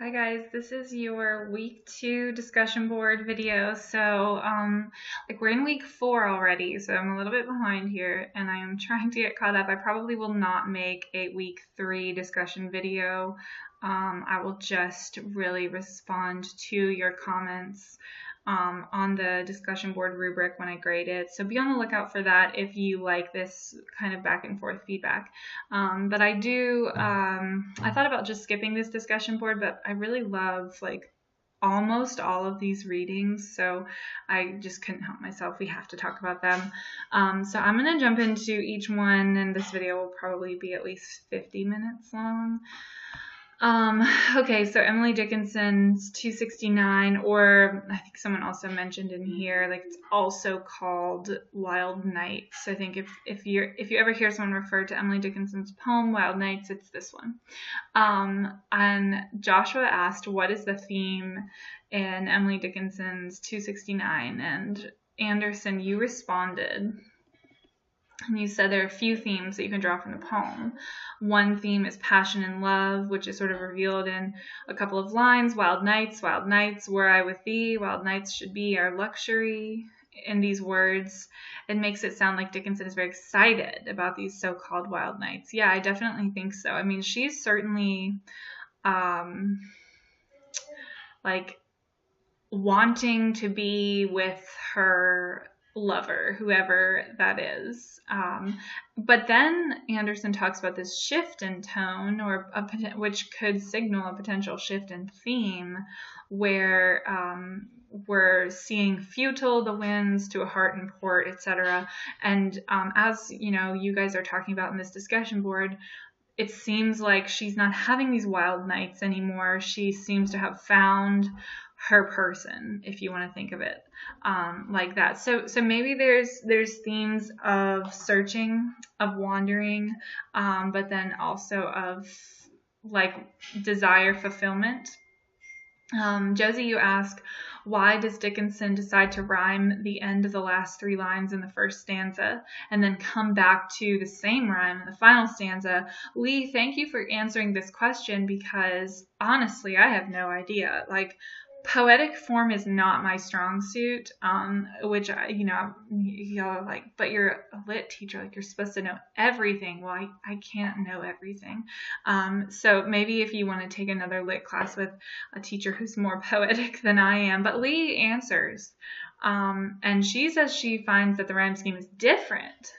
Hi guys, this is your week 2 discussion board video. So we're in week 4 already, so I'm a little bit behind here and I am trying to get caught up. I probably will not make a week 3 discussion video. I will just really respond to your comments on the discussion board rubric when I grade it. So be on the lookout for that if you like this kind of back and forth feedback. But I thought about just skipping this discussion board, but I really love almost all of these readings, so I just couldn't help myself. We have to talk about them. So I'm going to jump into each one, and this video will probably be at least 50 minutes long. Okay, so Emily Dickinson's 269, or I think someone also mentioned in here, it's also called Wild Nights. I think if you ever hear someone refer to Emily Dickinson's poem Wild Nights, it's this one. And Joshua asked, what is the theme in Emily Dickinson's 269? And Anderson, you responded. And you said there are a few themes that you can draw from the poem. One theme is passion and love, which is sort of revealed in a couple of lines. Wild nights, were I with thee. Wild nights should be our luxury. In these words, it makes it sound like Dickinson is very excited about these so-called wild nights. Yeah, I definitely think so. I mean, she's certainly wanting to be with her lover, whoever that is. But then Anderson talks about this shift in tone, which could signal a potential shift in theme, where we're seeing futile the winds to a heart in port, etc. And as you guys are talking about in this discussion board, it seems like she's not having these wild nights anymore. She seems to have found her person, if you want to think of it like that. So maybe there's themes of searching, of wandering, but then also of desire fulfillment. Josie, you ask, why does Dickinson decide to rhyme the end of the last 3 lines in the first stanza and then come back to the same rhyme in the final stanza? Lee, thank you for answering this question, because honestly, I have no idea. Poetic form is not my strong suit, which y'all but you're a lit teacher, you're supposed to know everything. Well, I can't know everything. So maybe if you want to take another lit class with a teacher who's more poetic than I am. But Lee answers, and she says she finds that the rhyme scheme is different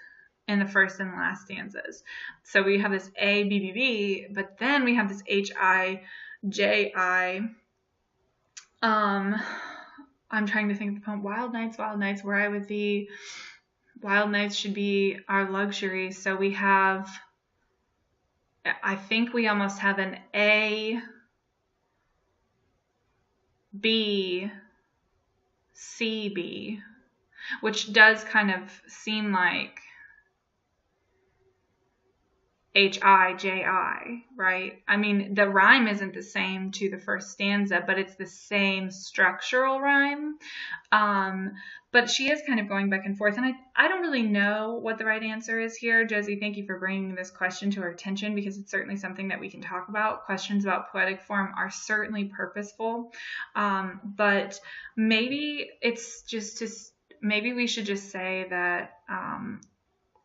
in the first and last stanzas. So we have this A, B, B, B, but then we have this H, I, J, I. I'm trying to think of the poem. Wild nights, were I with thee. Wild nights should be our luxury. So we have, I think we almost have an A, B, C, B, which does kind of seem like H-I-J-I, right? I mean, the rhyme isn't the same to the first stanza, but it's the same structural rhyme. But she is kind of going back and forth, and I don't really know what the right answer is here. Josie, thank you for bringing this question to our attention, because it's certainly something that we can talk about. Questions about poetic form are certainly purposeful, but maybe it's maybe we should just say that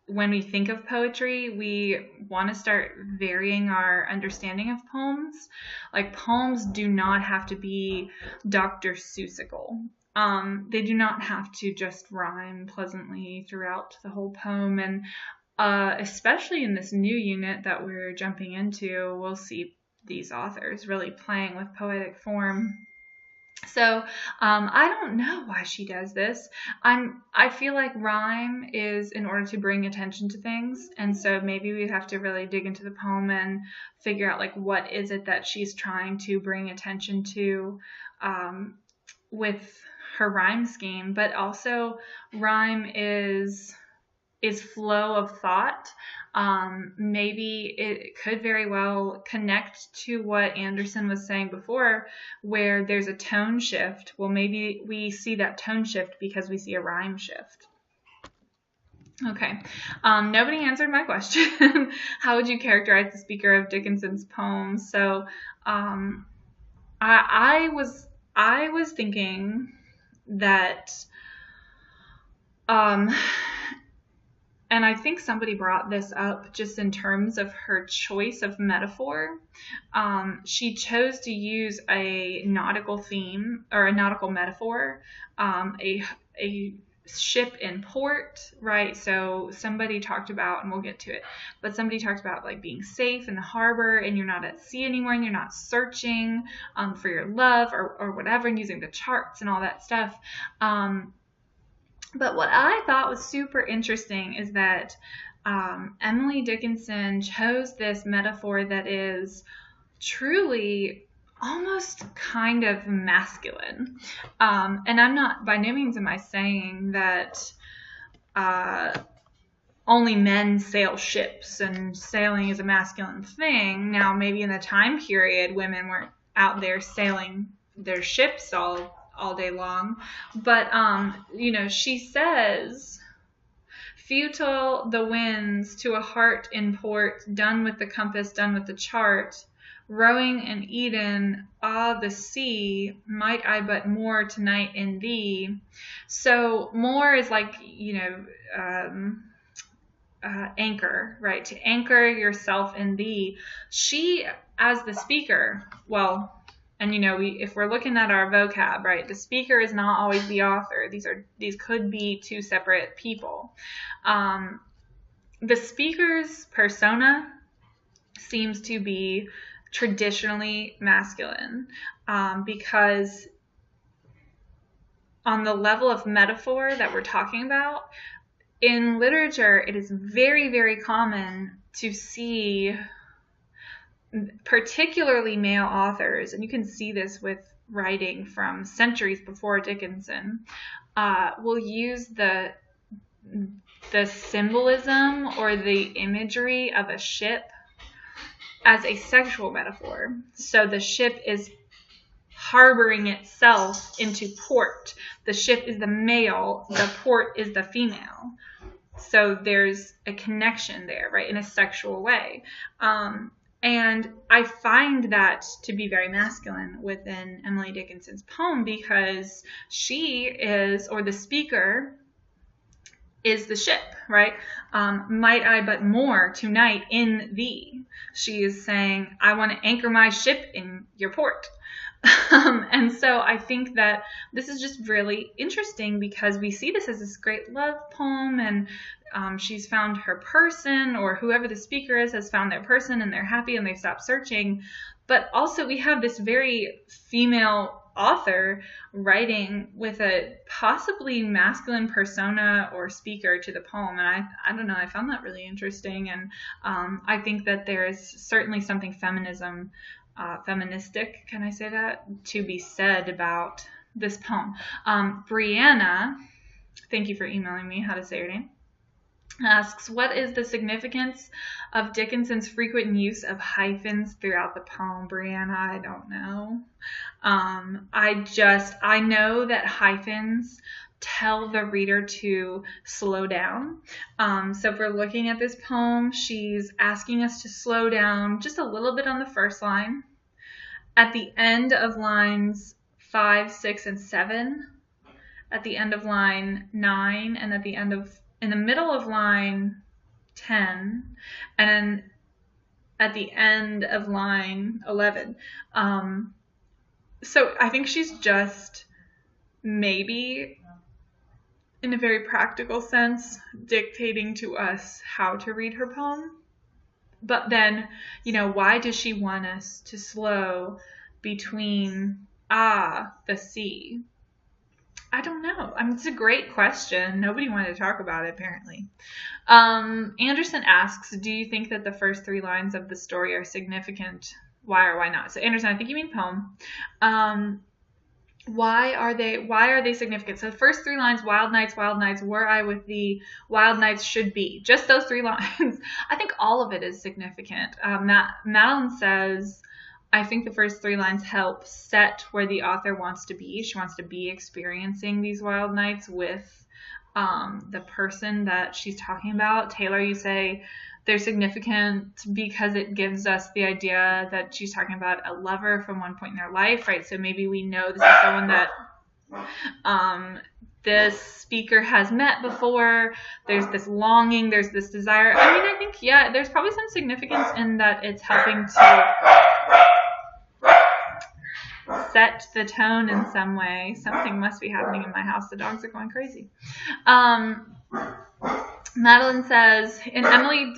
when we think of poetry, we want to start varying our understanding of poems. Poems do not have to be Dr. Seussical. They do not have to just rhyme pleasantly throughout the whole poem. And especially in this new unit that we're jumping into, we'll see these authors really playing with poetic form. So I don't know why she does this. I feel like rhyme is in order to bring attention to things, and so maybe we have to really dig into the poem and figure out what is it that she's trying to bring attention to with her rhyme scheme. But also rhyme is flow of thought. Maybe it could very well connect to what Anderson was saying before, where there's a tone shift. Well, maybe we see that tone shift because we see a rhyme shift. Okay, nobody answered my question. How would you characterize the speaker of Dickinson's poem? So I was thinking that, and I think somebody brought this up just in terms of her choice of metaphor. She chose to use a nautical theme or a nautical metaphor, a ship in port, right? So somebody talked about, and we'll get to it, but somebody talked about like being safe in the harbor, and you're not at sea anymore, and you're not searching for your love or whatever, and using the charts and all that stuff. But what I thought was super interesting is that Emily Dickinson chose this metaphor that is truly almost kind of masculine. And I'm not, by no means am I saying that only men sail ships and sailing is a masculine thing. Now, maybe in the time period, women weren't out there sailing their ships all day long. But, you know, she says, futile the winds to a heart in port, done with the compass, done with the chart, rowing in Eden, the sea, might I but moor tonight in thee. So moor is like, you know, anchor, right? To anchor yourself in thee. She, as the speaker, well, and you know, if we're looking at our vocab, right, the speaker is not always the author. These could be two separate people. The speaker's persona seems to be traditionally masculine, because on the level of metaphor that we're talking about, in literature, it is very, very common to see particularly male authors, and you can see this with writing from centuries before Dickinson, will use the symbolism or the imagery of a ship as a sexual metaphor. So the ship is harboring itself into port. The ship is the male, the port is the female. So there's a connection there, right, in a sexual way. And I find that to be very masculine within Emily Dickinson's poem, because she is, or the speaker is the ship, right? Might I but moor tonight in thee. She is saying, I want to anchor my ship in your port. And so I think that this is just really interesting, because we see this as this great love poem, and she's found her person, or whoever the speaker is has found their person, and they're happy and they've stopped searching. But also we have this very female author writing with a possibly masculine persona or speaker to the poem. And I don't know, I found that really interesting. And I think that there's certainly something feministic, can I say that, to be said about this poem. Brianna, thank you for emailing me how to say your name, asks, what is the significance of Dickinson's frequent use of hyphens throughout the poem? Brianna, I don't know. I know that hyphens tell the reader to slow down. So if we're looking at this poem, she's asking us to slow down just a little bit on the first line. At the end of lines 5, 6, and 7, at the end of line 9, and in the middle of line 10, and then at the end of line 11. So I think she's just maybe, in a very practical sense, dictating to us how to read her poem. But then, you know, why does she want us to slow between the sea? I don't know. I mean, it's a great question. Nobody wanted to talk about it, apparently. Anderson asks, do you think that the first 3 lines of the story are significant? Why or why not? So Anderson, I think you mean poem. Why are they significant? So the first 3 lines, wild nights, were I with thee, wild nights should be. Just those 3 lines. I think all of it is significant. Madeline says, I think the first 3 lines help set where the author wants to be. She wants to be experiencing these wild nights with the person that she's talking about. Taylor, you say, They're significant because it gives us the idea that she's talking about a lover from one point in their life, right? So maybe we know this is someone that this speaker has met before. There's this longing, there's this desire. I mean, I think, yeah, there's probably some significance in that it's helping to set the tone in some way. Something must be happening in my house. The dogs are going crazy. Madeline says, in Emily,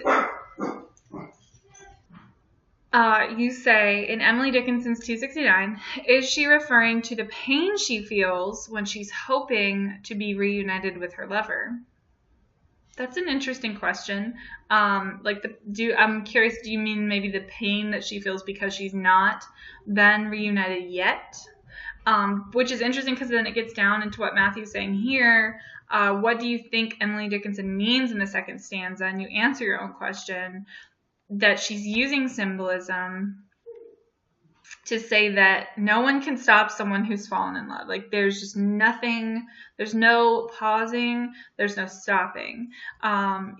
you say, in Emily Dickinson's 269, is she referring to the pain she feels when she's hoping to be reunited with her lover? That's an interesting question. I'm curious, do you mean maybe the pain that she feels because she's not been reunited yet? Which is interesting because then it gets down into what Matthew's saying here. What do you think Emily Dickinson means in the second stanza? And you answer your own question, that she's using symbolism to say that no one can stop someone who's fallen in love. Like, there's just nothing, there's no pausing, there's no stopping.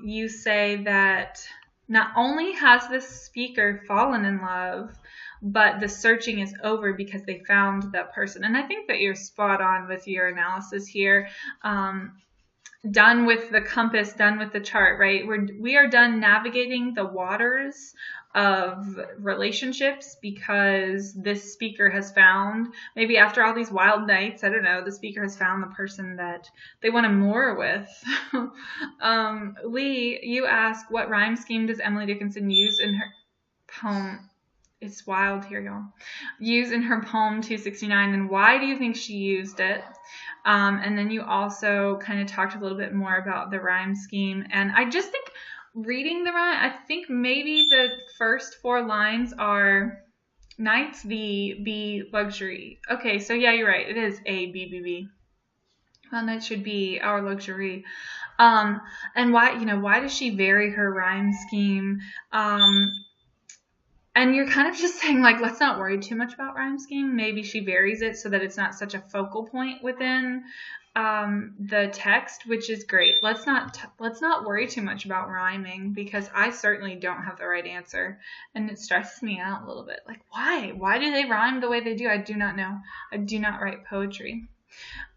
You say that not only has this speaker fallen in love, but the searching is over because they found that person. And I think that you're spot on with your analysis here. Done with the compass, done with the chart, right? We are done navigating the waters of relationships because this speaker has found, maybe after all these wild nights, I don't know, the speaker has found the person that they want to moor with. Lee, you ask, what rhyme scheme does Emily Dickinson use in her poem? It's wild here, y'all. Use in her poem 269, and why do you think she used it? And then you also kind of talked a little bit more about the rhyme scheme. And I just think reading the rhyme, I think maybe the first 4 lines are nights, V, B, luxury. Okay, so yeah, you're right. It is A, B, B, B. Well, night should be our luxury. And why does she vary her rhyme scheme? And you're kind of just saying, like, let's not worry too much about rhyme scheme. Maybe she varies it so that it's not such a focal point within the text, which is great. Let's not worry too much about rhyming because I certainly don't have the right answer, and it stresses me out a little bit. Like, why? Why do they rhyme the way they do? I do not know. I do not write poetry.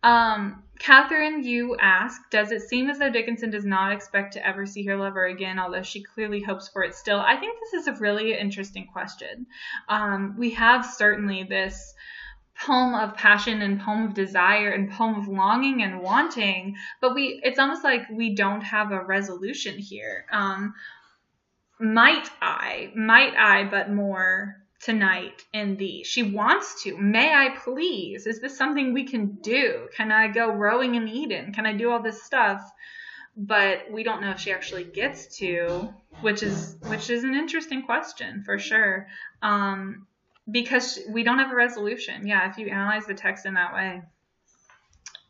Catherine, you ask, does it seem as though Dickinson does not expect to ever see her lover again, although she clearly hopes for it still? I think this is a really interesting question. We have certainly this poem of passion and poem of desire and poem of longing and wanting, but it's almost like we don't have a resolution here. Might I, but more tonight in thee. She wants to. May I please? Is this something we can do? Can I go rowing in Eden? Can I do all this stuff? But we don't know if she actually gets to, which is an interesting question for sure. Because we don't have a resolution. Yeah, if you analyze the text in that way.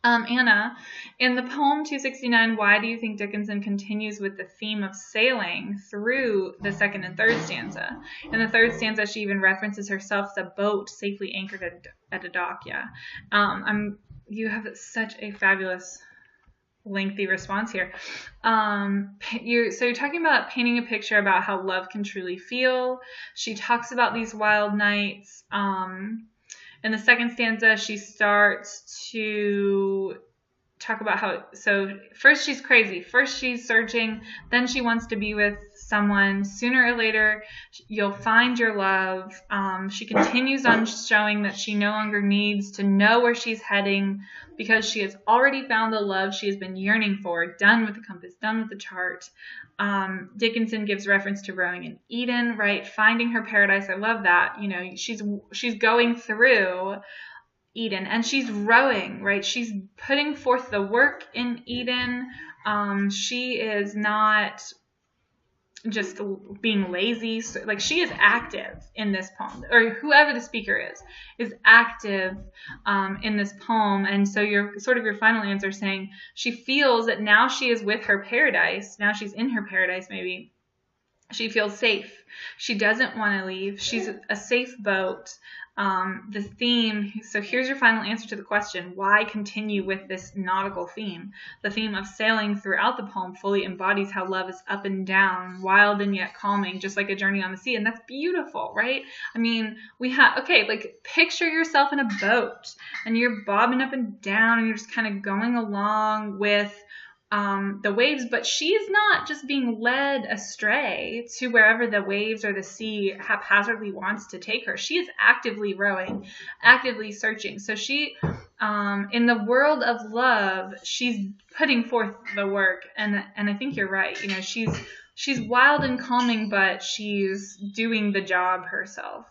Anna, in the poem 269, why do you think Dickinson continues with the theme of sailing through the second and third stanza? In the third stanza, she even references herself as a boat safely anchored at a dock. Yeah, you have such a fabulous, lengthy response here. You're talking about painting a picture about how love can truly feel. She talks about these wild nights. In the second stanza, she starts to talk about first she's crazy, first she's searching, then she wants to be with someone. Sooner or later, you'll find your love. She continues on showing that she no longer needs to know where she's heading because she has already found the love she has been yearning for, done with the compass, done with the chart. Dickinson gives reference to rowing in Eden, right? Finding her paradise. I love that. She's going through Eden and she's rowing, right? She's putting forth the work in Eden. She is not just being lazy. Like, she is active in this poem, or whoever the speaker is active in this poem. And so your final answer saying she feels that now she is with her paradise, now she's in her paradise maybe, She feels safe. She doesn't want to leave. She's a safe boat. The theme, so here's your final answer to the question, why continue with this nautical theme? The theme of sailing throughout the poem fully embodies how love is up and down, wild and yet calming, just like a journey on the sea. And that's beautiful, right? I mean, we have, okay, like picture yourself in a boat and you're bobbing up and down and you're just kind of going along with the waves, but she's not just being led astray to wherever the waves or the sea haphazardly wants to take her. She is actively rowing, actively searching. So she, in the world of love, she's putting forth the work. And I think you're right. You know, she's wild and calming, but she's doing the job herself.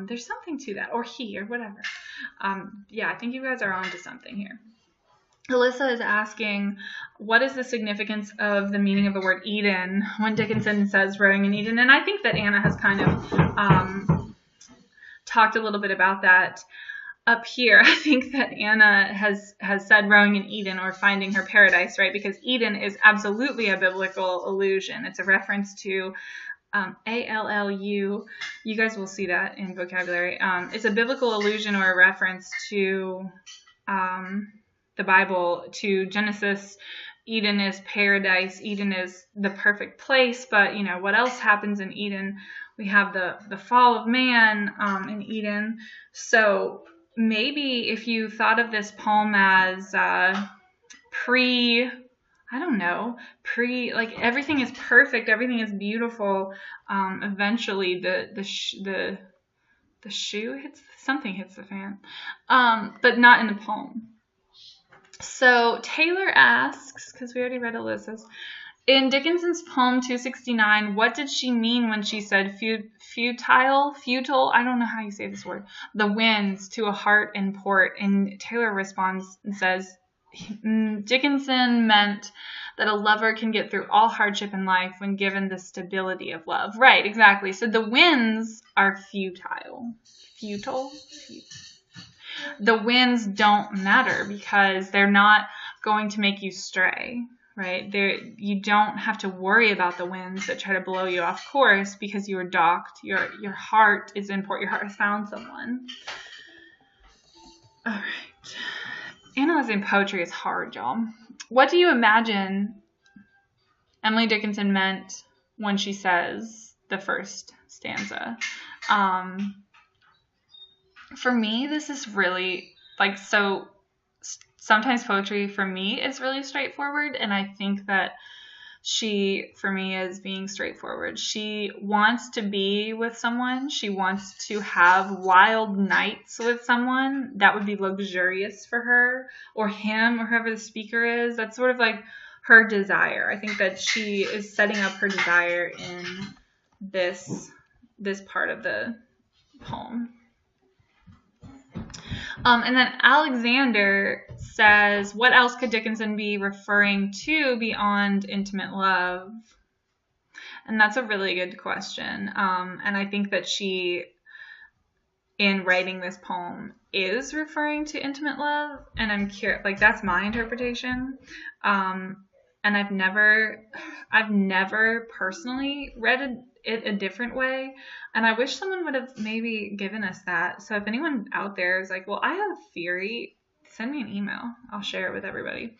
There's something to that, or he, or whatever. Yeah, I think you guys are onto something here. Alyssa is asking, what is the significance of the meaning of the word Eden when Dickinson says rowing in Eden? And I think that Anna has kind of talked a little bit about that up here. I think that Anna has said rowing in Eden or finding her paradise, right? Because Eden is absolutely a biblical allusion. It's a reference to A-L-L-U. You guys will see that in vocabulary. It's a biblical allusion or a reference to the Bible, to Genesis. Eden is paradise. Eden is the perfect place. But, you know, what else happens in Eden? We have the fall of man in Eden. So maybe if you thought of this poem as like everything is perfect, everything is beautiful. Eventually the shoe hits the fan, but not in the poem. So Taylor asks, because we already read Alyssa's, in Dickinson's poem 269, what did she mean when she said futile, I don't know how you say this word, the winds to a heart in port? And Taylor responds and says, Dickinson meant that a lover can get through all hardship in life when given the stability of love. Right, exactly. So the winds are futile. The winds don't matter because they're not going to make you stray, right? You don't have to worry about the winds that try to blow you off course because you were docked. Your heart is in port. Your heart has found someone. All right. Analyzing poetry is hard, y'all. What do you imagine Emily Dickinson meant when she says the first stanza? For me, this is really, like, so sometimes poetry for me is really straightforward, and I think that she, for me, is being straightforward. She wants to be with someone. She wants to have wild nights with someone. That would be luxurious for her, or him, or whoever the speaker is. That's sort of like her desire. I think that she is setting up her desire in this part of the poem. And then Alexander says, what else could Dickinson be referring to beyond intimate love? And that's a really good question. And I think that she, in writing this poem, is referring to intimate love. And I'm curious, like, that's my interpretation. And I've never personally read it a different way, and I wish someone would have maybe given us that. So if anyone out there is like, well, I have a theory, send me an email. I'll share it with everybody.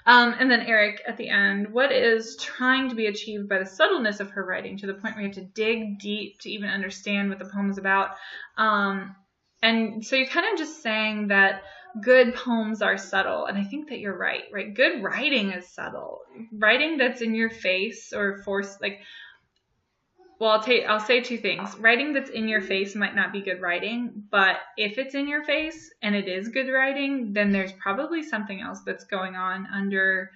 And then Eric at the end, what is trying to be achieved by the subtleness of her writing to the point where you have to dig deep to even understand what the poem is about? And so you're kind of just saying that good poems are subtle, and I think that you're right? Good writing is subtle. Writing that's in your face or forced, like, well, I'll say two things. Writing that's in your face might not be good writing, but if it's in your face and it is good writing, then there's probably something else that's going on under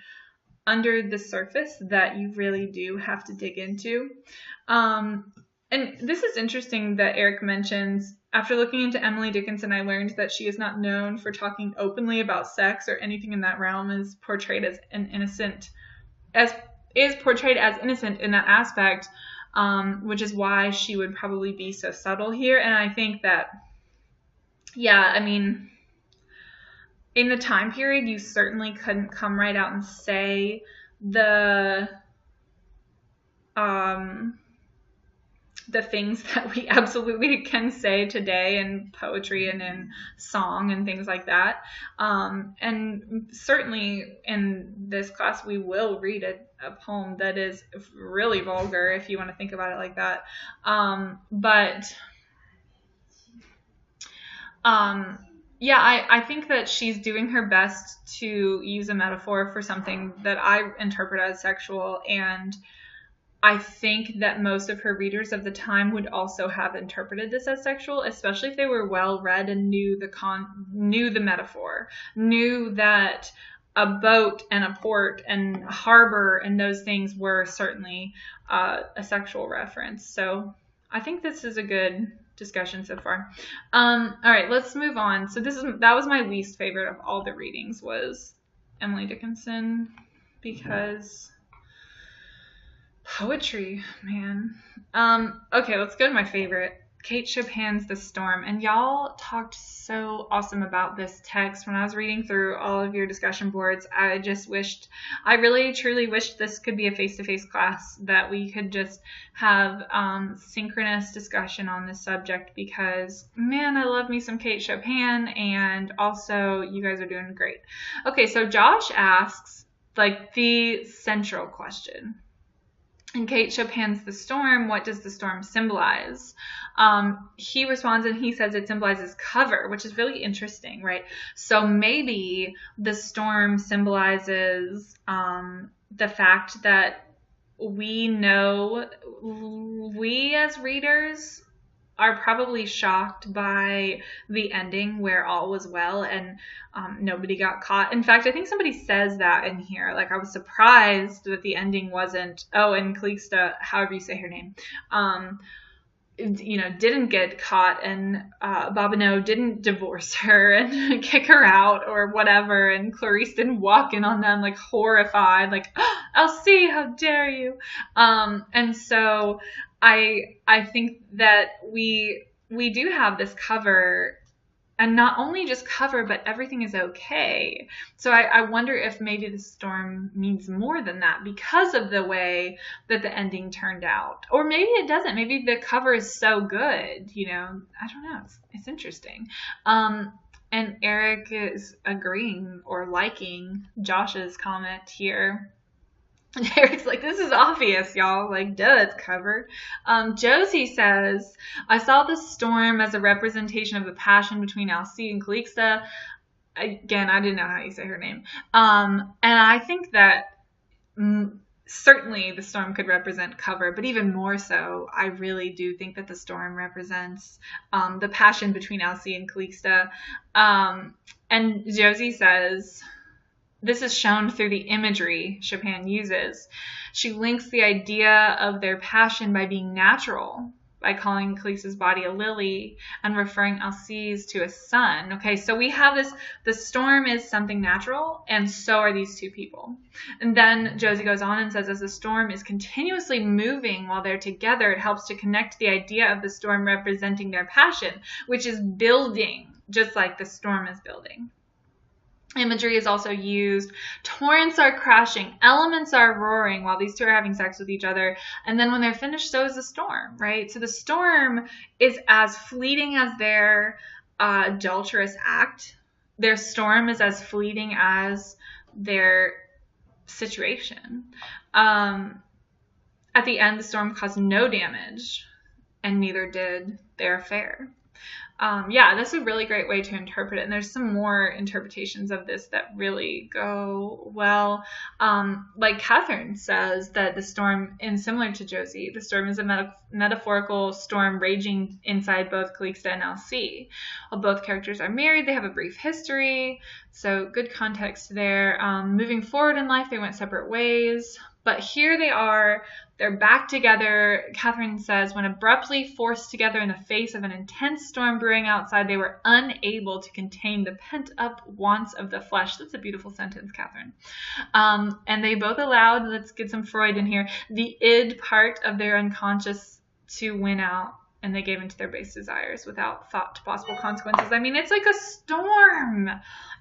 the surface that you really do have to dig into. And this is interesting that Eric mentions, after looking into Emily Dickinson, I learned that she is not known for talking openly about sex or anything in that realm, is portrayed as innocent in that aspect. Which is why she would probably be so subtle here. And I think that, yeah, I mean, in the time period, you certainly couldn't come right out and say the the things that we absolutely can say today in poetry and in song and things like that. And certainly in this class, we will read a poem that is really vulgar, if you want to think about it like that. Yeah, I think that she's doing her best to use a metaphor for something that I interpret as sexual, and I think that most of her readers of the time would also have interpreted this as sexual, especially if they were well read and knew the metaphor, knew that a boat and a port and a harbor and those things were certainly a sexual reference. So I think this is a good discussion so far. All right, let's move on. So that was my least favorite of all the readings, was Emily Dickinson, because poetry, man. Okay, let's go to my favorite, Kate Chopin's The Storm. And y'all talked so awesome about this text when I was reading through all of your discussion boards. I really truly wished this could be a face-to-face class, that we could just have synchronous discussion on this subject, because man, I love me some Kate Chopin, and also you guys are doing great. Okay, so Josh asks like the central question. In Kate Chopin's The Storm, what does the storm symbolize? He responds and he says it symbolizes cover, which is really interesting, right? So maybe the storm symbolizes the fact that we know, we as readers are probably shocked by the ending where all was well and nobody got caught. In fact, I think somebody says that in here. Like, I was surprised that the ending wasn't, and Calixta, however you say her name, didn't get caught, and Bobino didn't divorce her and kick her out or whatever, and Clarice didn't walk in on them like horrified, like, Elsie, how dare you? And so I think that we do have this cover, and not only just cover, but everything is okay. So I wonder if maybe the storm means more than that because of the way that the ending turned out. Or maybe it doesn't. Maybe the cover is so good, I don't know. It's interesting. And Eric is agreeing or liking Josh's comment here. And Eric's like, this is obvious, y'all. Like, duh, it's covered. Josie says, I saw the storm as a representation of the passion between Elsie and Calixta. Again, I didn't know how you say her name. And I think that certainly the storm could represent cover, but even more so, I really do think that the storm represents the passion between Elsie and Calixta. And Josie says, this is shown through the imagery Chopin uses. She links the idea of their passion by being natural, by calling Calixta's body a lily and referring Elsie's to a sun. Okay, so we have this, the storm is something natural, and so are these two people. And then Josie goes on and says, as the storm is continuously moving while they're together, it helps to connect the idea of the storm representing their passion, which is building, just like the storm is building. Imagery is also used. Torrents are crashing. Elements are roaring while these two are having sex with each other. And then when they're finished, so is the storm, right? So the storm is as fleeting as their adulterous act. Their storm is as fleeting as their situation. At the end, the storm caused no damage, and neither did their affair. Yeah, that's a really great way to interpret it. And there's some more interpretations of this that really go well. Like Catherine says that the storm, and similar to Josie, the storm is a metaphorical storm raging inside both Calixta and Elsie. While both characters are married, they have a brief history. So good context there. Moving forward in life, they went separate ways. But here they are, they're back together. Catherine says, when abruptly forced together in the face of an intense storm brewing outside, they were unable to contain the pent-up wants of the flesh. That's a beautiful sentence, Catherine. And they both allowed, let's get some Freud in here, the id part of their unconscious to win out, and they gave into their base desires without thought to possible consequences. I mean, it's like a storm.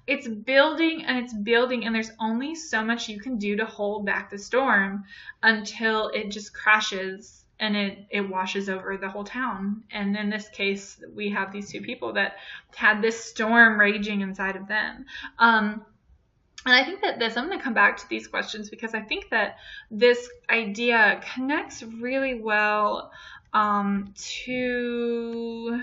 It's building and it's building, and there's only so much you can do to hold back the storm until it just crashes and it washes over the whole town. And in this case, we have these two people that had this storm raging inside of them. And I think that I'm going to come back to these questions because I think that this idea connects really well to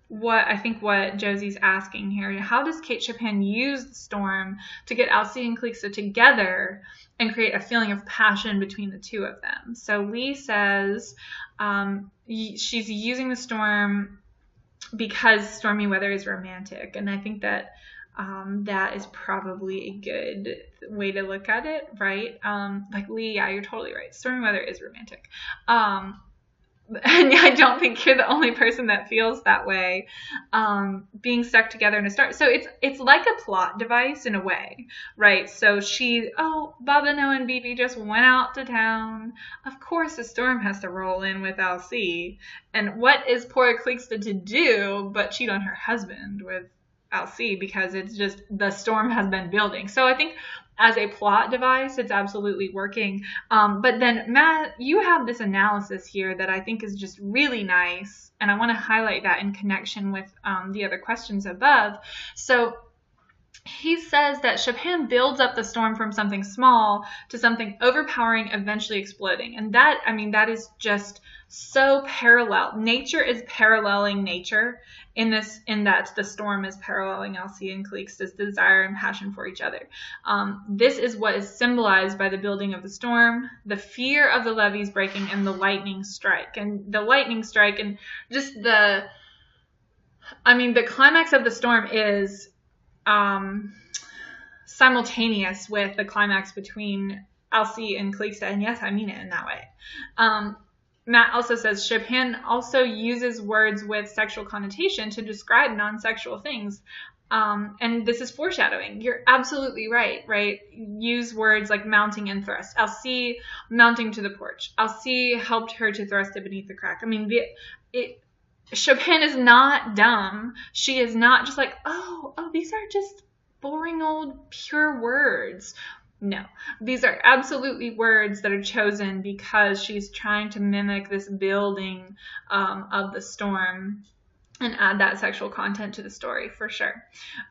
what Josie's asking here. How does Kate Chopin use the storm to get Alcee and Calixta together and create a feeling of passion between the two of them? So Lee says she's using the storm because stormy weather is romantic, and I think that that is probably a good way to look at it, right? Like Lee, yeah, you're totally right. Stormy weather is romantic. And I don't think you're the only person that feels that way, being stuck together in a storm. So it's like a plot device in a way, right? So Baba, Noah, and Bibi just went out to town. Of course, the storm has to roll in with Alcee. And what is poor Calixta to do but cheat on her husband with Alcee, because it's just the storm has been building. So I think as a plot device, it's absolutely working. But then, Matt, you have this analysis here that I think is just really nice, and I want to highlight that in connection with the other questions above. So he says that Chopin builds up the storm from something small to something overpowering, eventually exploding. And that is just so parallel. Nature is paralleling nature in that the storm is paralleling Alcee and Calixta's desire and passion for each other. This is what is symbolized by the building of the storm, the fear of the levees breaking, and the lightning strike. And the lightning strike and just the climax of the storm is simultaneous with the climax between Alcee and Calixta, and yes, I mean it in that way. Matt also says Chopin also uses words with sexual connotation to describe non-sexual things. And this is foreshadowing. You're absolutely right? Use words like mounting and thrust. Alcee mounting to the porch. Alcee helped her to thrust it beneath the crack. Chopin is not dumb. She is not just like, oh, these are just boring old pure words. No, these are absolutely words that are chosen because she's trying to mimic this building of the storm and add that sexual content to the story for sure.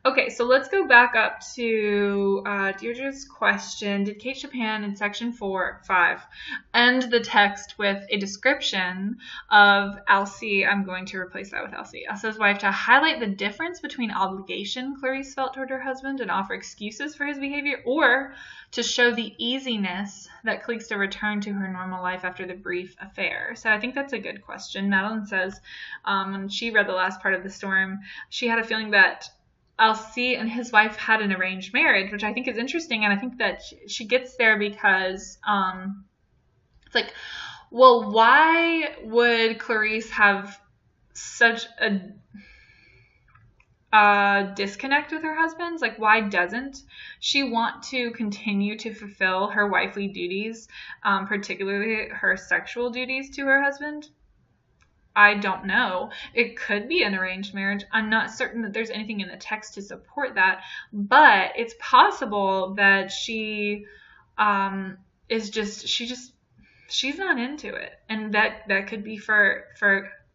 Okay, so let's go back up to Deirdre's question. Did Kate Chopin in section 5 end the text with a description of Alcee? I'm going to replace that with Alcee's wife to highlight the difference between obligation Clarice felt toward her husband and offer excuses for his behavior, or to show the easiness that Calixta returned to her normal life after the brief affair? So I think that's a good question. Madeline says when she read the last part of the storm, she had a feeling that Alcee and his wife had an arranged marriage, which I think is interesting, and I think that she gets there because it's like, well, why would Clarice have such a disconnect with her husband? Like, why doesn't she want to continue to fulfill her wifely duties, particularly her sexual duties to her husband? I don't know. It could be an arranged marriage. I'm not certain that there's anything in the text to support that, but it's possible that she's not into it, and that could be for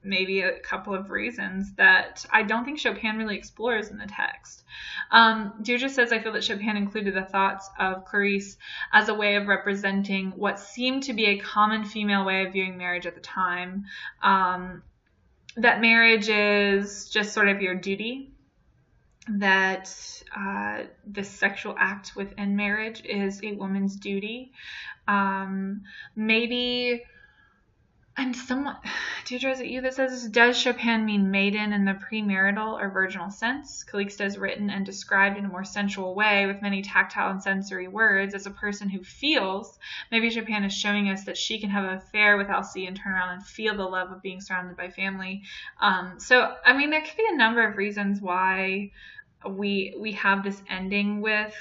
maybe a couple of reasons that I don't think Chopin really explores in the text. Deirdre says, I feel that Chopin included the thoughts of Clarice as a way of representing what seemed to be a common female way of viewing marriage at the time. That marriage is just sort of your duty, that the sexual act within marriage is a woman's duty. Maybe... And Deirdre, is it you that says, does Chopin mean maiden in the premarital or virginal sense? Calixta is written and described in a more sensual way with many tactile and sensory words as a person who feels. Maybe Chopin is showing us that she can have an affair with Alcee and turn around and feel the love of being surrounded by family. There could be a number of reasons why we have this ending with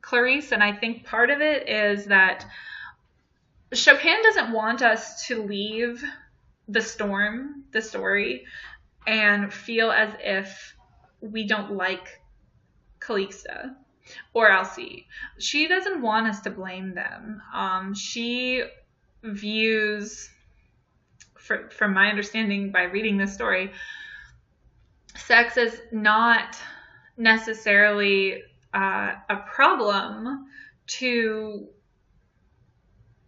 Clarice, and I think part of it is that Chopin doesn't want us to leave the story, and feel as if we don't like Calixta or Alcee. She doesn't want us to blame them. She views, from my understanding by reading this story, sex is not necessarily a problem to,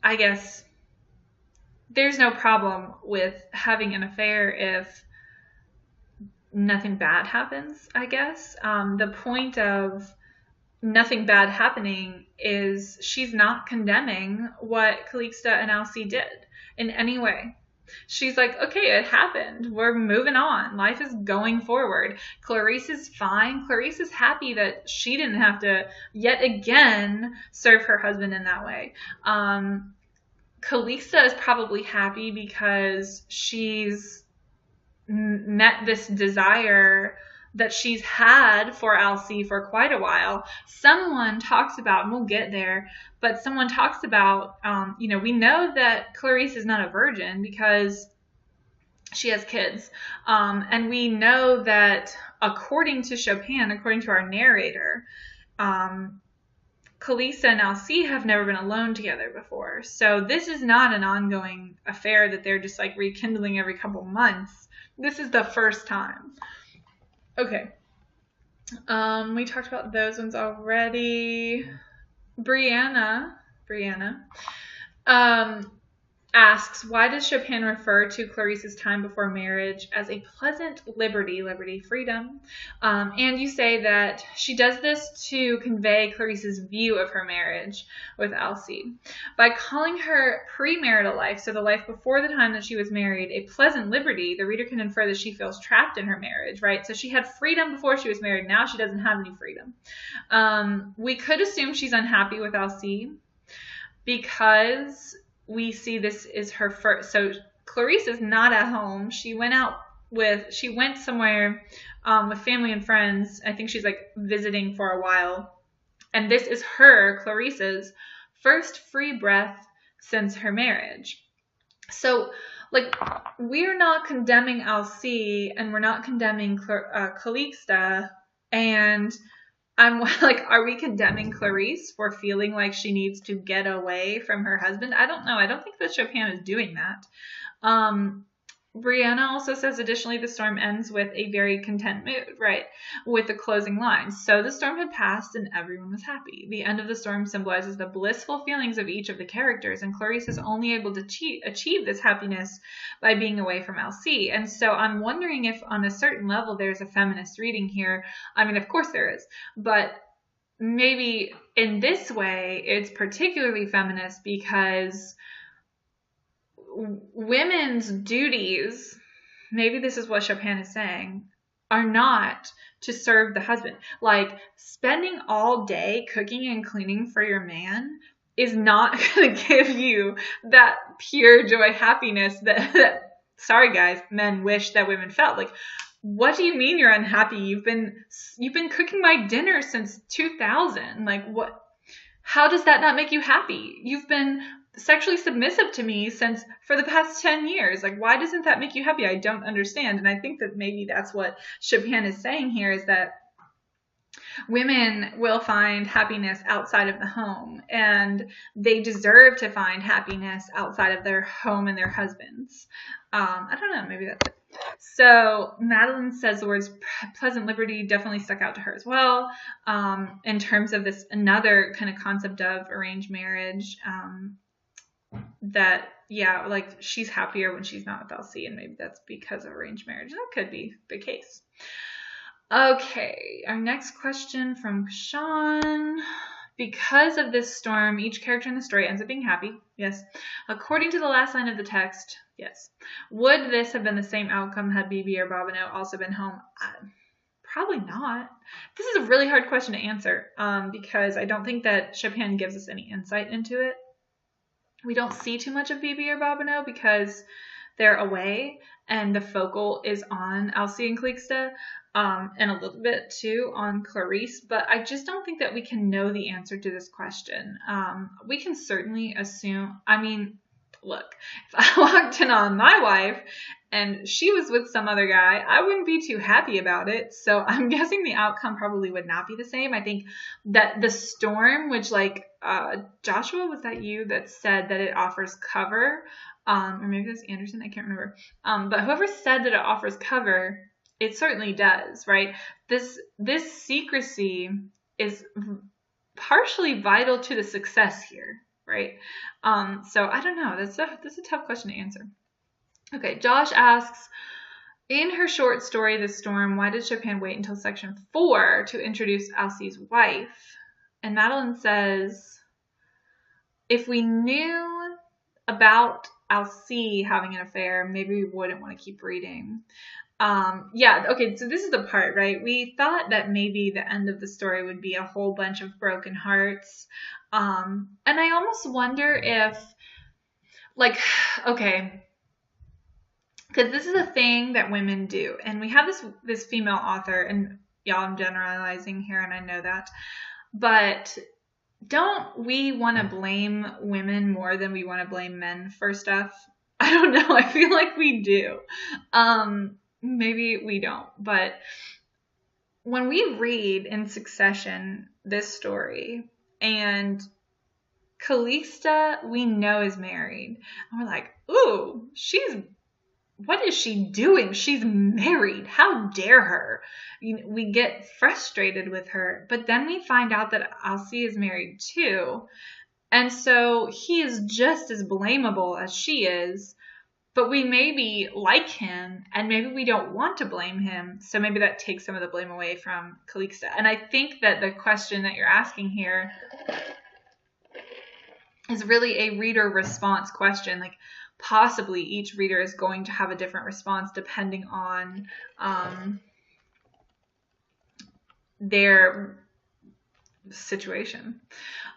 I guess, there's no problem with having an affair if nothing bad happens, I guess. The point of nothing bad happening is she's not condemning what Calixta and Alcee did in any way. She's like, okay, it happened. We're moving on. Life is going forward. Clarice is fine. Clarice is happy that she didn't have to yet again serve her husband in that way. Calixta is probably happy because she's met this desire that she's had for Alcee for quite a while. Someone talks about, and we'll get there, but someone talks about, we know that Clarice is not a virgin because she has kids. And we know that according to Chopin, according to our narrator, Calixta and Alcee have never been alone together before. So this is not an ongoing affair that they're just like rekindling every couple months. This is the first time. Okay. We talked about those ones already. Brianna asks, why does Chopin refer to Clarice's time before marriage as a pleasant liberty, freedom? And you say that she does this to convey Clarice's view of her marriage with Alcee. By calling her premarital life, so the life before the time that she was married, a pleasant liberty, the reader can infer that she feels trapped in her marriage, right? So she had freedom before she was married. Now she doesn't have any freedom. We could assume she's unhappy with Alcee because we see this is her first. So Clarice is not at home. She went somewhere with family and friends. I think she's like visiting for a while. And this is Clarice's first free breath since her marriage. So like, we're not condemning Alcee and we're not condemning Calixta, and I'm like, are we condemning Clarice for feeling like she needs to get away from her husband? I don't know. I don't think that Chopin is doing that. Brianna also says, additionally, the storm ends with a very content mood, right? With the closing lines. So the storm had passed and everyone was happy. The end of the storm symbolizes the blissful feelings of each of the characters, and Clarice is only able to achieve this happiness by being away from Alcee. And so I'm wondering if on a certain level there's a feminist reading here. I mean, of course there is, but maybe in this way it's particularly feminist because women's duties, maybe this is what Chopin is saying, are not to serve the husband. Like, spending all day cooking and cleaning for your man is not going to give you that pure joy, happiness that sorry guys, men wish that women felt. Like, what do you mean you're unhappy? You've been cooking my dinner since 2000. Like, what? How does that not make you happy? You've been sexually submissive to me for the past 10 years. Like, why doesn't that make you happy? I don't understand. And I think that maybe that's what Chopin is saying here, is that women will find happiness outside of the home, and they deserve to find happiness outside of their home and their husbands. I don't know, maybe that's it. So Madeline says the words pleasant liberty definitely stuck out to her as well, in terms of this another kind of concept of arranged marriage, that, yeah, like, she's happier when she's not with Alcee, and maybe that's because of arranged marriage. That could be the case. Okay, our next question from Sean. Because of this storm, each character in the story ends up being happy. Yes. According to the last line of the text, yes. Would this have been the same outcome had BB or Bobineau also been home? Probably not. This is a really hard question to answer, because I don't think that Chopin gives us any insight into it. We don't see too much of BB or Bobineau because they're away, and the focal is on Alcee and Calixta, and a little bit too on Clarice, but I just don't think that we can know the answer to this question. We can certainly assume, I mean, look, if I walked in on my wife and she was with some other guy, I wouldn't be too happy about it. So I'm guessing the outcome probably would not be the same. I think that the storm, which, like, Joshua, was that you that said that it offers cover? Or maybe that's Anderson, I can't remember. But whoever said that it offers cover, it certainly does, right? This secrecy is partially vital to the success here, right? So I don't know. That's a tough question to answer. Okay, Josh asks, in her short story, The Storm, why did Chopin wait until section 4 to introduce Alcée's wife? And Madeline says, if we knew about Alcée having an affair, maybe we wouldn't want to keep reading. Yeah, okay, so this is the part, right? We thought that maybe the end of the story would be a whole bunch of broken hearts. And I almost wonder if, like, okay, because this is a thing that women do. And we have this female author, and y'all, I'm generalizing here, and I know that. But don't we want to blame women more than we want to blame men for stuff? I don't know. I feel like we do. Maybe we don't. But when we read in succession this story, and Calista, we know, is married, and we're like, ooh, what is she doing? She's married. How dare her? We get frustrated with her. But then we find out that Alcée is married too. And so he is just as blamable as she is. But we maybe like him, and maybe we don't want to blame him. So maybe that takes some of the blame away from Calista. And I think that the question that you're asking here is really a reader response question. Like, possibly each reader is going to have a different response depending on their situation.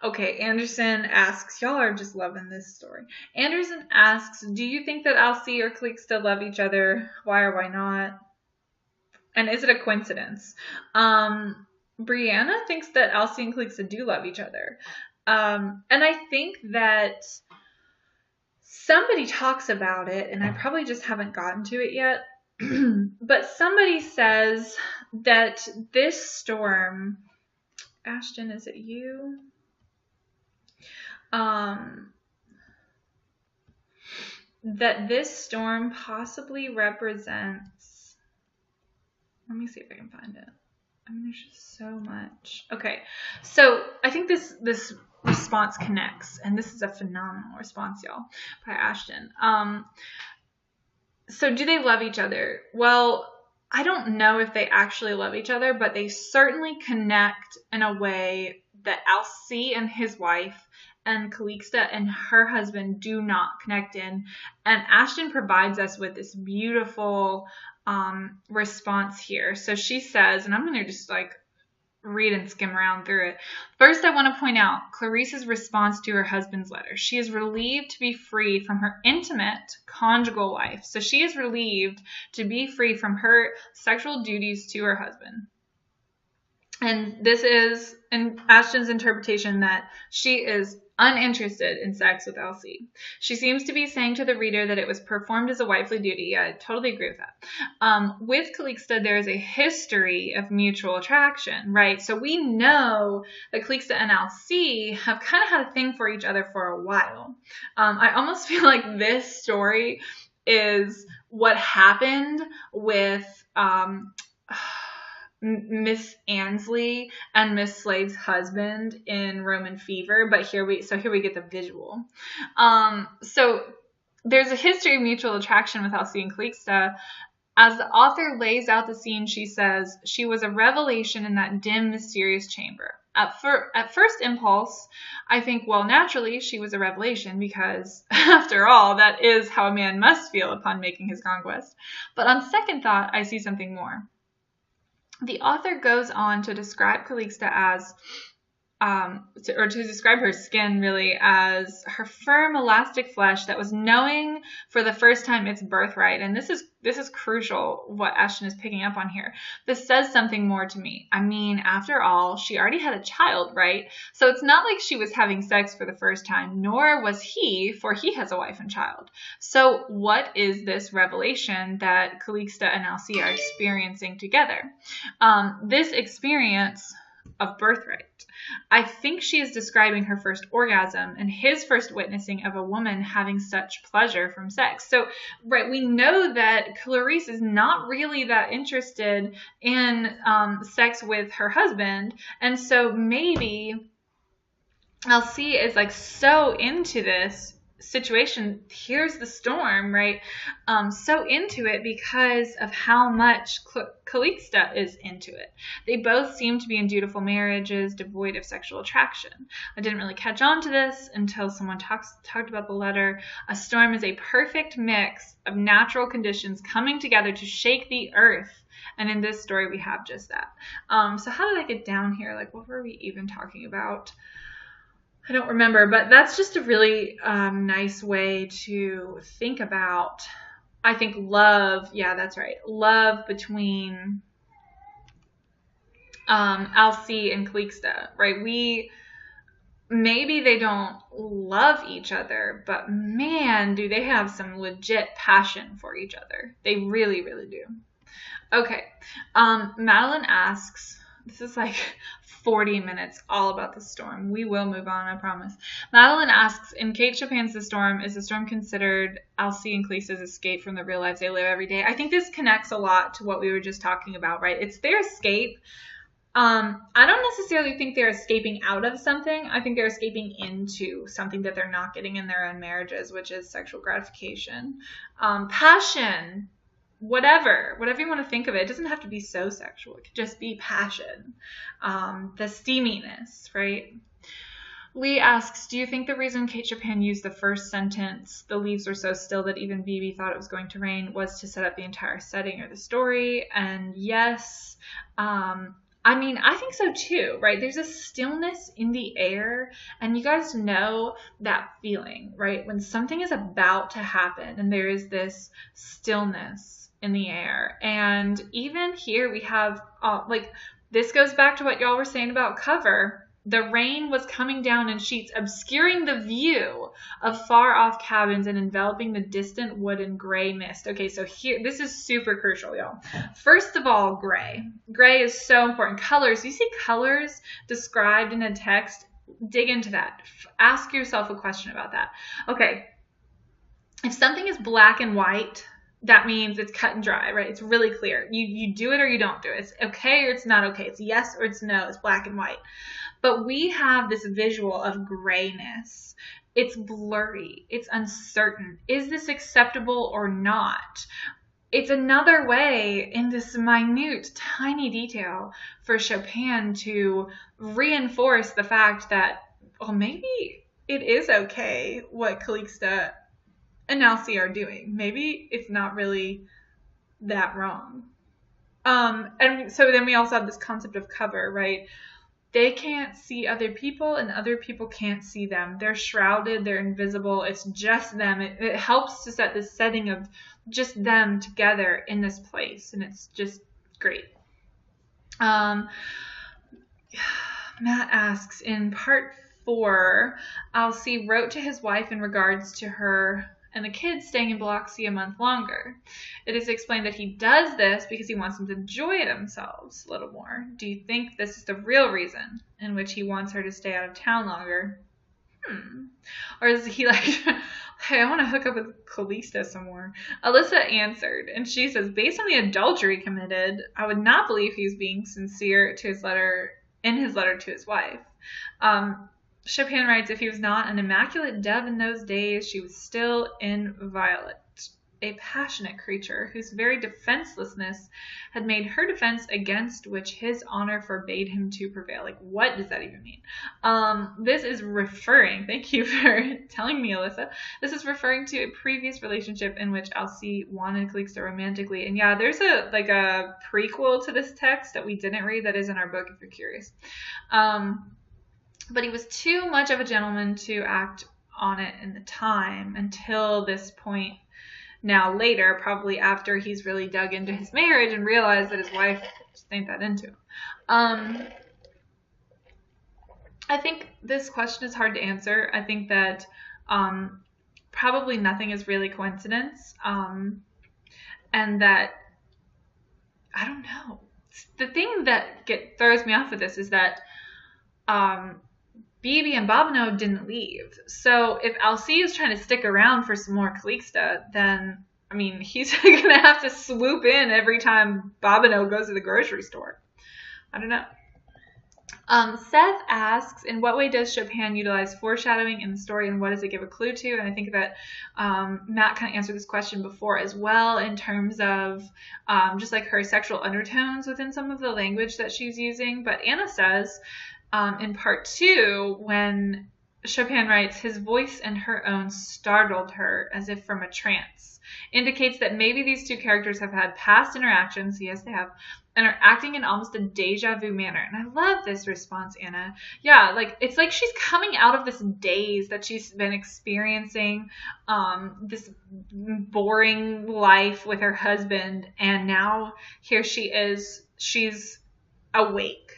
Okay, Anderson asks, y'all are just loving this story. Anderson asks, do you think that Alcée or Calista love each other? Why or why not? And is it a coincidence? Brianna thinks that Alcée and Calista do love each other. And I think that somebody talks about it, and I probably just haven't gotten to it yet, but somebody says that this storm, Ashton, is it you? That this storm possibly represents, let me see if I can find it. I mean, there's just so much. Okay, so I think this response connects, and this is a phenomenal response, y'all, by Ashton. So do they love each other? Well, I don't know if they actually love each other, but they certainly connect in a way that Alcée and his wife and Calista and her husband do not connect in. And Ashton provides us with this beautiful response here. So she says, and I'm going to just like read and skim around through it. First, I want to point out Clarice's response to her husband's letter. She is relieved to be free from her intimate conjugal life. So she is relieved to be free from her sexual duties to her husband. And this is, in Ashton's interpretation, that she is uninterested in sex with Alcée. She seems to be saying to the reader that it was performed as a wifely duty. I totally agree with that. With Calista, there is a history of mutual attraction, right? So we know that Calista and Alcée have kind of had a thing for each other for a while. I almost feel like this story is what happened with Miss Annesley and Miss Slade's husband in Roman Fever, but here we get the visual. So there's a history of mutual attraction with Alcée and Calista. As the author lays out the scene, she says, she was a revelation in that dim, mysterious chamber. At first impulse, I think, well, naturally, she was a revelation because, after all, that is how a man must feel upon making his conquest. But on second thought, I see something more. The author goes on to describe Calista as, to describe her skin really as her firm, elastic flesh that was knowing for the first time its birthright. And this is crucial, what Ashton is picking up on here. This says something more to me. I mean, after all, she already had a child, right? So it's not like she was having sex for the first time, nor was he, for he has a wife and child. So what is this revelation that Calista and Alcée are experiencing together? This experience of birthright. I think she is describing her first orgasm and his first witnessing of a woman having such pleasure from sex. So, right, we know that Clarice is not really that interested in sex with her husband. And so maybe Elsie is like so into this situation. Here's the storm, right? So into it because of how much Calixta is into it. They both seem to be in dutiful marriages, devoid of sexual attraction. I didn't really catch on to this until someone talked about the letter. A storm is a perfect mix of natural conditions coming together to shake the earth. And in this story, we have just that. So how did I get down here? Like, what were we even talking about? I don't remember, but that's just a really nice way to think about, I think, love. Yeah, that's right. Love between Elsie and Calixta, right? Maybe they don't love each other, but man, do they have some legit passion for each other. They really, really do. Okay. Madeline asks, this is like 40 minutes all about the storm. We will move on, I promise. Madeline asks, in Kate Chopin's The Storm, is the storm considered Elsie and Calixta's escape from the real lives they live every day? I think this connects a lot to what we were just talking about, right? It's their escape. I don't necessarily think they're escaping out of something. I think they're escaping into something that they're not getting in their own marriages, which is sexual gratification. Passion. Whatever you want to think of it. It doesn't have to be so sexual. It could just be passion, the steaminess, right? Lee asks, do you think the reason Kate Chopin used the first sentence, the leaves were so still that even Bibi thought it was going to rain, was to set up the entire setting or the story? And yes, I think so too, right? There's a stillness in the air, and you guys know that feeling, right? When something is about to happen and there is this stillness in the air. And even here we have, this goes back to what y'all were saying about cover. The rain was coming down in sheets, obscuring the view of far-off cabins and enveloping the distant wood in gray mist. Okay, so here, this is super crucial, y'all. First of all, gray. Gray is so important. Colors. You see colors described in a text? Dig into that. Ask yourself a question about that. Okay, if something is black and white, that means it's cut and dry, right? It's really clear. You do it or you don't do it. It's okay or it's not okay. It's yes or it's no. It's black and white. But we have this visual of grayness. It's blurry. It's uncertain. Is this acceptable or not? It's another way in this minute, tiny detail for Chopin to reinforce the fact that, well, maybe it is okay what Calixta and Elsie are doing. Maybe it's not really that wrong. And so then we also have this concept of cover, right? They can't see other people and other people can't see them. They're shrouded, they're invisible. It's just them. It helps to set this setting of just them together in this place. And it's just great. Matt asks, in part 4, Elsie wrote to his wife in regards to her and the kids staying in Biloxi a month longer. It is explained that he does this because he wants them to enjoy themselves a little more. Do you think this is the real reason in which he wants her to stay out of town longer? Or is he like, hey, I want to hook up with Calixta some more? Alyssa answered, and she says, based on the adultery committed, I would not believe he's being sincere to his letter to his wife. Chopin writes, if he was not an immaculate dove in those days, she was still inviolate. A passionate creature whose very defenselessness had made her defense against which his honor forbade him to prevail. Like, what does that even mean? This is referring, thank you for telling me, Alyssa. This is referring to a previous relationship in which Elsie wanted Calixta romantically. And yeah, there's a prequel to this text that we didn't read that is in our book if you're curious. But he was too much of a gentleman to act on it in the time until this point. Now later, probably after he's really dug into his marriage and realized that his wife just ain't that into him. I think this question is hard to answer. I think that probably nothing is really coincidence. And that, I don't know. the thing that throws me off with this is that BB and Bobineau didn't leave. So if Alcee is trying to stick around for some more Calixta, then, I mean, he's going to have to swoop in every time Bobineau goes to the grocery store. I don't know. Seth asks, in what way does Chopin utilize foreshadowing in the story, and what does it give a clue to? And I think that Matt kind of answered this question before as well, in terms of just like her sexual undertones within some of the language that she's using. But Anna says, in part 2, when Chopin writes, his voice and her own startled her as if from a trance, indicates that maybe these two characters have had past interactions, yes they have, and are acting in almost a deja vu manner. And I love this response, Anna. Yeah, like it's like she's coming out of this daze that she's been experiencing, this boring life with her husband, and now here she is, she's awake.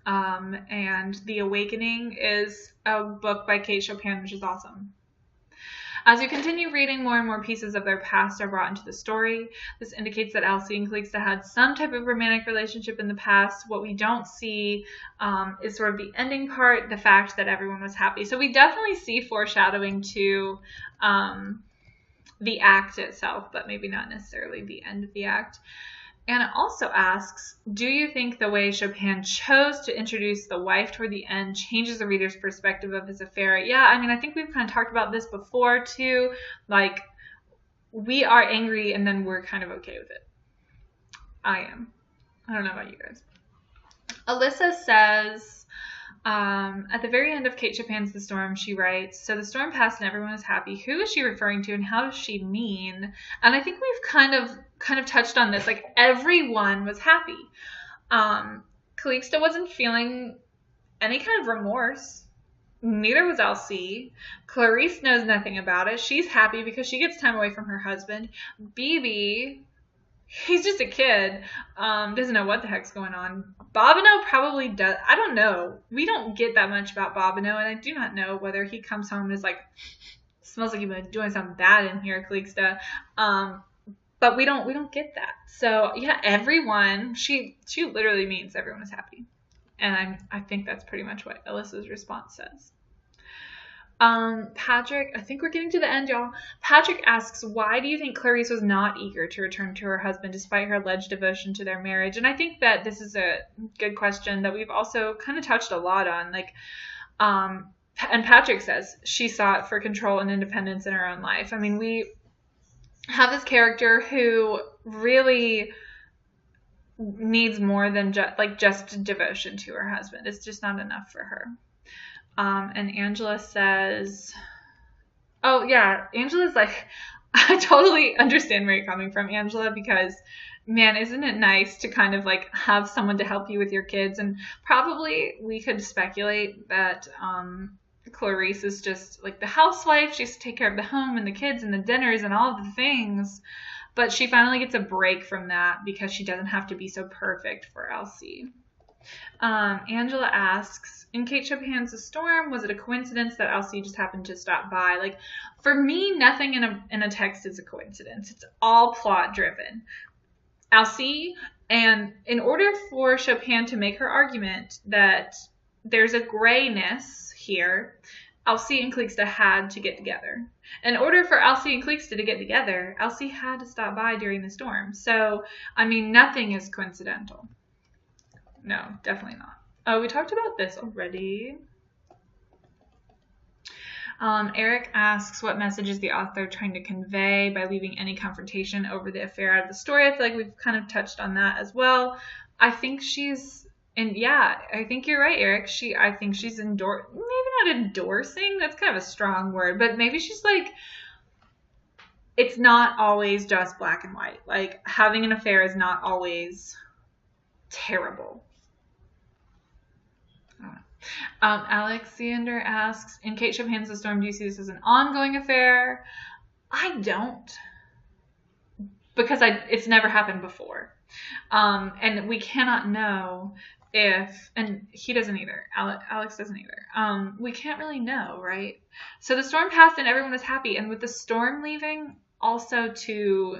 And The Awakening is a book by Kate Chopin, which is awesome. As you continue reading, more and more pieces of their past are brought into the story. This indicates that Alcee and Calixta had some type of romantic relationship in the past. What we don't see is sort of the ending part, the fact that everyone was happy. So we definitely see foreshadowing to the act itself, but maybe not necessarily the end of the act. Anna also asks, do you think the way Chopin chose to introduce the wife toward the end changes the reader's perspective of his affair? Yeah, I mean, I think we've kind of talked about this before too. Like, we are angry and then we're kind of okay with it. I am. I don't know about you guys. Alyssa says, at the very end of Kate Chopin's The Storm, she writes, so the storm passed and everyone was happy. Who is she referring to and how does she mean? And I think we've kind of touched on this. Like, everyone was happy. Calixta wasn't feeling any kind of remorse. Neither was Alcee. Clarisse knows nothing about it. She's happy because she gets time away from her husband. BB, he's just a kid. Doesn't know what the heck's going on. Bobineau probably does. I don't know. We don't get that much about Bobineau, and I do not know whether he comes home and is like, smells like you've been doing something bad in here, Calixta. But we don't get that. So yeah, everyone, she literally means everyone is happy. And I think that's pretty much what Alyssa's response says. Patrick, I think we're getting to the end, y'all. Patrick asks, why do you think Clarisse was not eager to return to her husband despite her alleged devotion to their marriage? And I think that this is a good question that we've also kind of touched a lot on. Like, and Patrick says she sought for control and independence in her own life. I mean, we have this character who really needs more than just devotion to her husband. It's just not enough for her. And Angela says, oh yeah, Angela's like, I totally understand where you're coming from, Angela, because man, isn't it nice to kind of like have someone to help you with your kids? And probably we could speculate that Clarisse is just like the housewife. She has to take care of the home and the kids and the dinners and all of the things. But she finally gets a break from that because she doesn't have to be so perfect for Alcee. Angela asks, in Kate Chopin's The Storm, was it a coincidence that Alcee just happened to stop by? Like, for me, nothing in a text is a coincidence. It's all plot driven. Alcee, and in order for Chopin to make her argument that there's a grayness here, Alcee and Calixta had to get together. In order for Alcee and Calixta to get together, Alcee had to stop by during the storm. So, I mean, nothing is coincidental. No, definitely not. Oh, we talked about this already. Eric asks, what message is the author trying to convey by leaving any confrontation over the affair out of the story? I feel like we've kind of touched on that as well. I think she's, and yeah, I think you're right, Eric. I think she's maybe not endorsing, that's kind of a strong word, but maybe she's like, it's not always just black and white. Like, having an affair is not always terrible. Alexander asks, in Kate Chopin's The Storm, do you see this as an ongoing affair? I don't, because it's never happened before. And we cannot know if, and he doesn't either, Alex doesn't either. We can't really know, right? So the storm passed and everyone was happy. And with the storm leaving, also to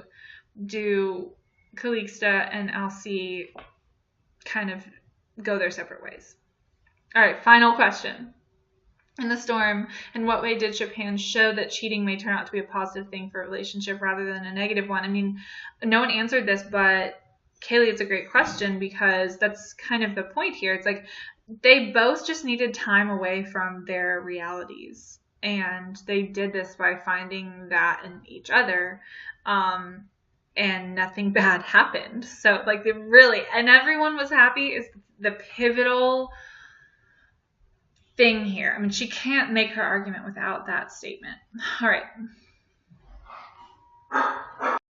do Calixta and Alcée kind of go their separate ways. All right, final question. In the storm, in what way did Chopin show that cheating may turn out to be a positive thing for a relationship rather than a negative one? I mean, no one answered this, but Kaylee, it's a great question because that's kind of the point here. It's like they both just needed time away from their realities, and they did this by finding that in each other. And nothing bad happened. So like they really, and everyone was happy is the pivotal thing here. I mean, she can't make her argument without that statement. All right.